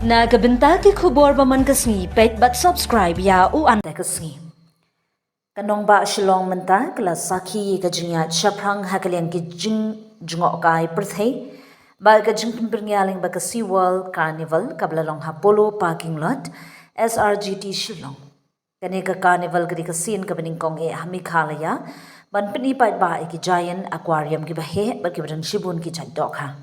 Nagabenta ki khubor baman kasngi pet but subscribe ya u an kasngi. Kanong ba shilong menta kala saki ka jinya chaprang hakaliang ki jingok kai perthei ba ka jing pimpernyaling ba ka Sea World Carnival kablalong ha Polo parking lot SRGT Shillong. Kani ka carnival kadi ka scene ka bening kong e hami khalaya ban pini PAIDBAH ki giant aquarium ki bahe ba ki badan shibun ki chai Dohkha.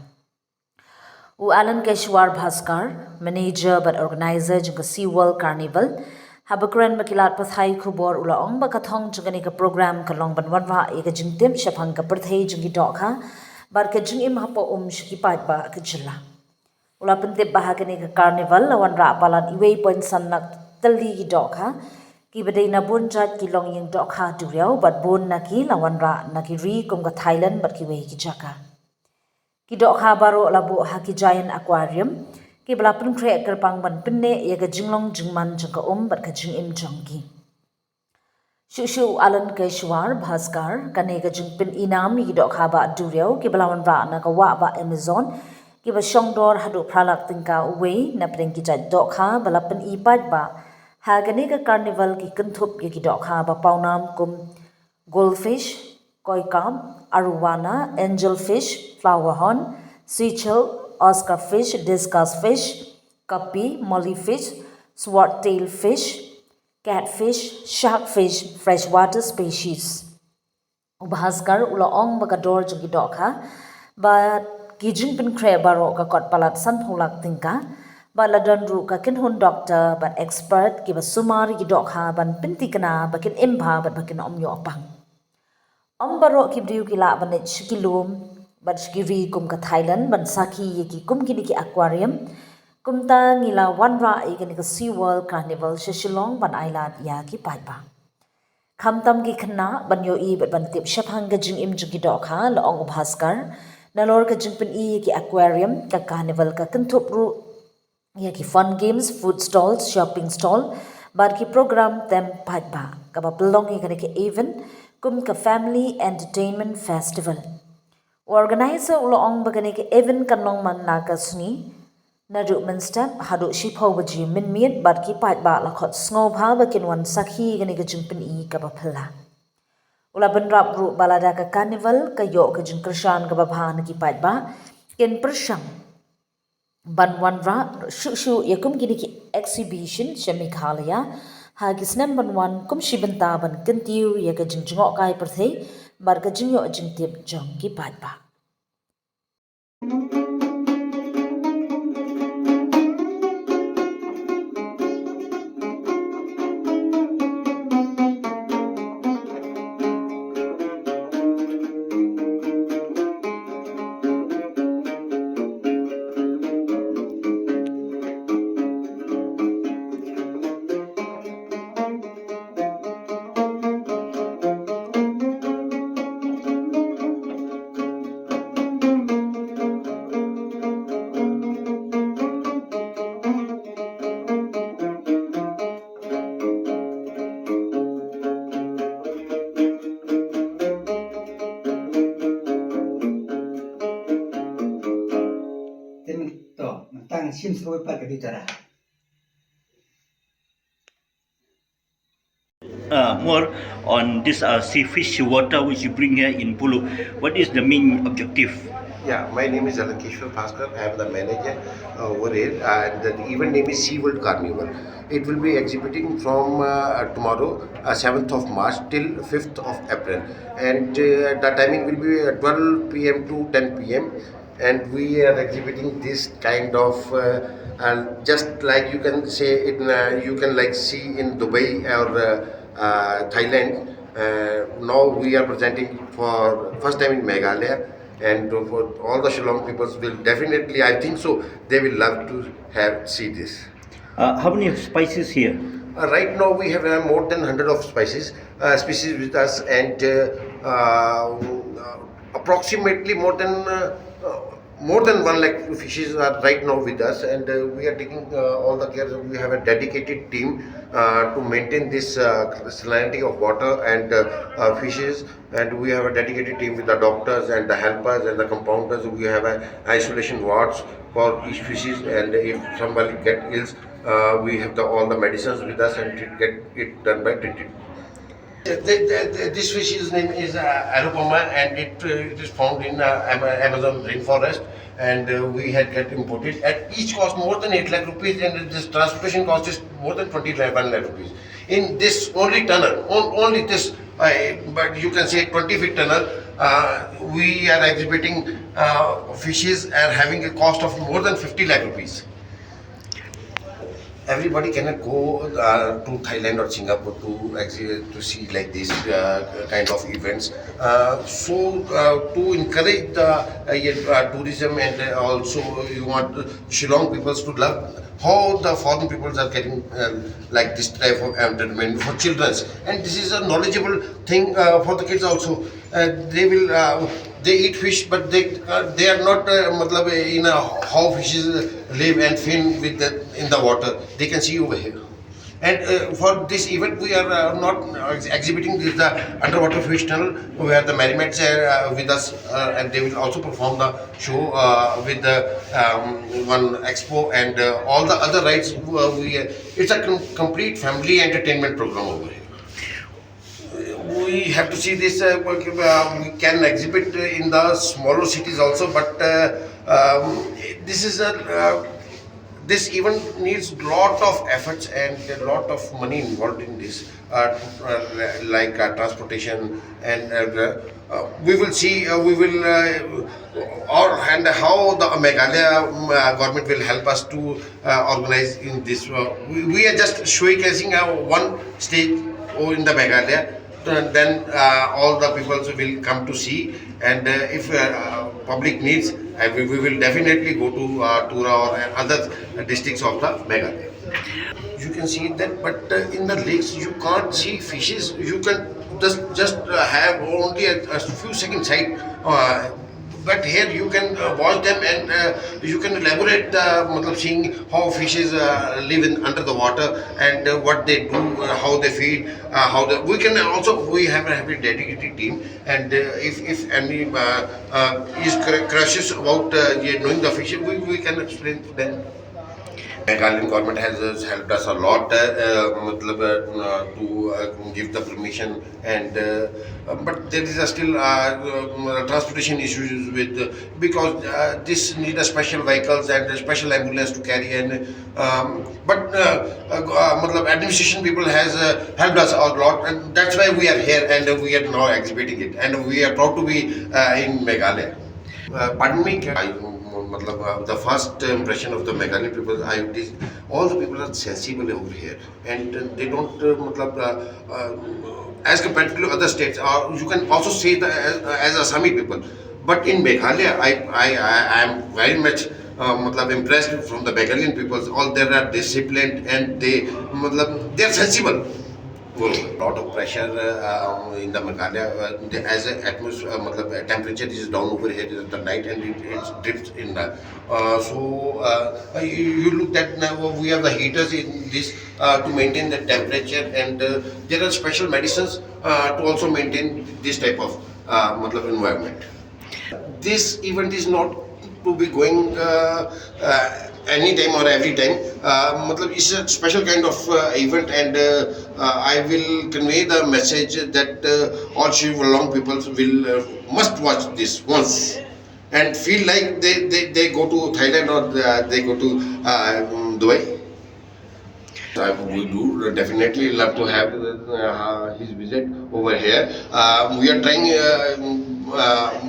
Alan Keshwar Bhaskar, manager but organizer jung Sea World Carnival, habakran makilat pathai khubor ulaong bakathong jungani ka program kalong banwanwa e ka jingtim shapang ka perthei jungi Dohkha, bar ka jungim hapo shiki PAIDBAH ka jilla. Ula pentip bahagani ka carnival lawan ra palat iwei point sanak tali ki Dohkha, ki badai na bun jat ki long yung Dohkha duriao bat bun na ki lawan ra na ki ri kum ka Thailand bat ki wei ki Jaka. Ki Dohkha baro labu ha ki giant aquarium ki belapun kre kerpang ban penne ya ka jinglong jingman jengka bat ka jingim jongki. Shushu Alan Keshwar Bhaskar kane ka jingpin inam ki Dohkha ba duriao ki belawan ra na ka wa ba Amazon ki ba shongdor hadu pralak tingka uwe na pring ki jat Dohkha belapun i PAIDBAH ha kane ka carnival ki kentup ki Dohkha ba paunam kum goldfish koikam, arowana, angelfish, flowerhorn, sechel, Oscar fish, discus fish, guppy, mollyfish, swordtail fish, catfish, sharkfish, freshwater species. Ubhaskar ulaong bagador jungi Dohkha, but gijing pin kre baro ka kot palat san phulak tingka, but ladon ru ka kinhun doctor but expert ki ba sumari ki Dohkha ban pintikana bakin imba but bakin omyo apang. Baro ki briu ki la ban shikilum ban shikiri kum ka Thailand ban saki ki kum ki aquarium kum ta ngila wanra e ka Sea World Carnival Shillong ban island ya ki PAIDBAH. Khamtam ki khna ban yo I ban tip shaphang ka jing im jungi Dohkha la ong Bhaskar na lor ka jing pen I ki aquarium ka carnival ka kentup ru ya ki fun games, food stalls, shopping stall bar ki program tem PAIDBAH ka ba pelong I ka event kum ka family entertainment festival. Organizer uloong bagani ke event kanong man nagasni na ru step hadu shipho baji min miet bar ki PAIDBAH la khot sngo bha bakin wan sakhi gani ka jingpin I ka ba phla. Ula benrap ru balada ka carnival ka yo ka jing krishan ka ba bha na ki PAIDBAH ken persham ban wan ra shu yakum gini ki exhibition shemikhalaya hagis number 1 kum shibanta ban kentiu ya ka jingjong kai perthei bar ka jingyo jingtip jong ki PAIDBAH. More on this sea fish water which you bring here in Polo. What is the main objective? Yeah, my name is Alan Keshwar Bhaskar. I am the manager over here, and the event name is Sea World Carnival. It will be exhibiting from tomorrow, 7th of March till 5th of April, and the timing will be 12 p.m. to 10 p.m. And we are exhibiting this kind of and just like you can say it, you can like see in Dubai or Thailand. Now we are presenting for first time in Meghalaya, and for all the Shillong peoples will definitely, I think so, they will love to see this. How many spices here? Right now we have more than 100 of species with us, and approximately more than 1 lakh fishes are right now with us, and we are taking all the care. We have a dedicated team to maintain this salinity of water and fishes, and we have a dedicated team with the doctors and the helpers and the compounders. We have isolation wards for each species, and if somebody get ill, we have all the medicines with us and get it done by treated. This fish's name is Arupama, and it is found in Amazon rainforest, and we had get imported. At each cost more than 8 lakh rupees, and this transportation cost is more than 1 lakh rupees. In this only tunnel, only this, but you can say 20-feet tunnel, we are exhibiting fishes and having a cost of more than 50 lakh rupees. Everybody cannot go to Thailand or Singapore to see like this kind of events. So to encourage the tourism, and also you want Shillong people to love how the foreign peoples are getting like this type of entertainment for children, and this is a knowledgeable thing for the kids also. They will they eat fish, but they are not matlab, in a how fishes live and swim with in the water. They can see over here. And for this event, we are not exhibiting this the underwater fish tunnel, where the mermaids are with us, and they will also perform the show with the one expo and all the other rides. It's a complete family entertainment program over here. We have to see this. We can exhibit in the smaller cities also, but this is a. This event needs lot of efforts and a lot of money involved in this, like transportation, and we will see. We will and how the Meghalaya government will help us to organize in this. We are just showcasing one stage in the Meghalaya. Then all the people will come to see, and if public needs, we will definitely go to Tura or other districts of the Meghalaya. You can see that, but in the lakes you can't see fishes. You can just have only a few seconds sight. But here you can watch them, and you can elaborate seeing how fishes live under the water, and what they do, how they feed, we can also, we have a dedicated team, and if any is crushes about knowing the fish, we can explain to them. Meghalaya government has helped us a lot to give the permission, and but there is still transportation issues with because this need a special vehicles and a special ambulance to carry, and but administration people has helped us a lot, and that's why we are here, and we are now exhibiting it, and we are proud to be in Meghalaya. Pardon me. The first impression of the Meghalaya people, all the people are sensible over here, and they don't as compared to other states. You can also say that as Assami people, but in Meghalaya, I am very much impressed from the Meghalayan people. All they are disciplined, and they are sensible. A lot of pressure in the Meghalaya, as the atmosphere, temperature is down over here in the night, and it drifts in the. You look at now, we have the heaters in this to maintain the temperature, and there are special medicines to also maintain this type of environment. This event is not to be going any time or every time. It's a special kind of event, and I will convey the message that all Shillong people will must watch this once and feel like they go to Thailand, or they go to Dubai. We do definitely love to have his visit over here. We are trying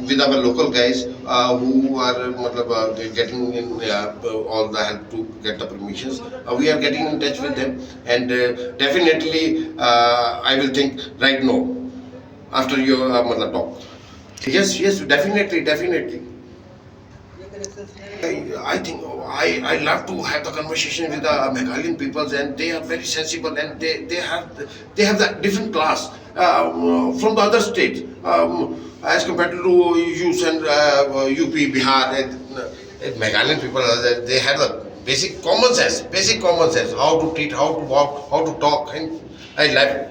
with our local guys who are getting in all the help to get the permissions. We are getting in touch with them, and definitely I will think right now after your talk. Yes, definitely. I think I love to have the conversation with the Meghalayan peoples, and they are very sensible, and they have the different class from the other states as compared to you and UP, Bihar, and Meghalayan people. They have a basic common sense, how to treat, how to walk, how to talk, and I love it.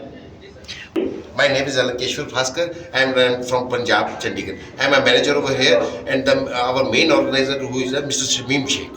My name is Alankeshwar Bhaskar. I am from Punjab, Chandigarh. I am a manager over here, and our main organizer who is Mr. Shamim Sheikh.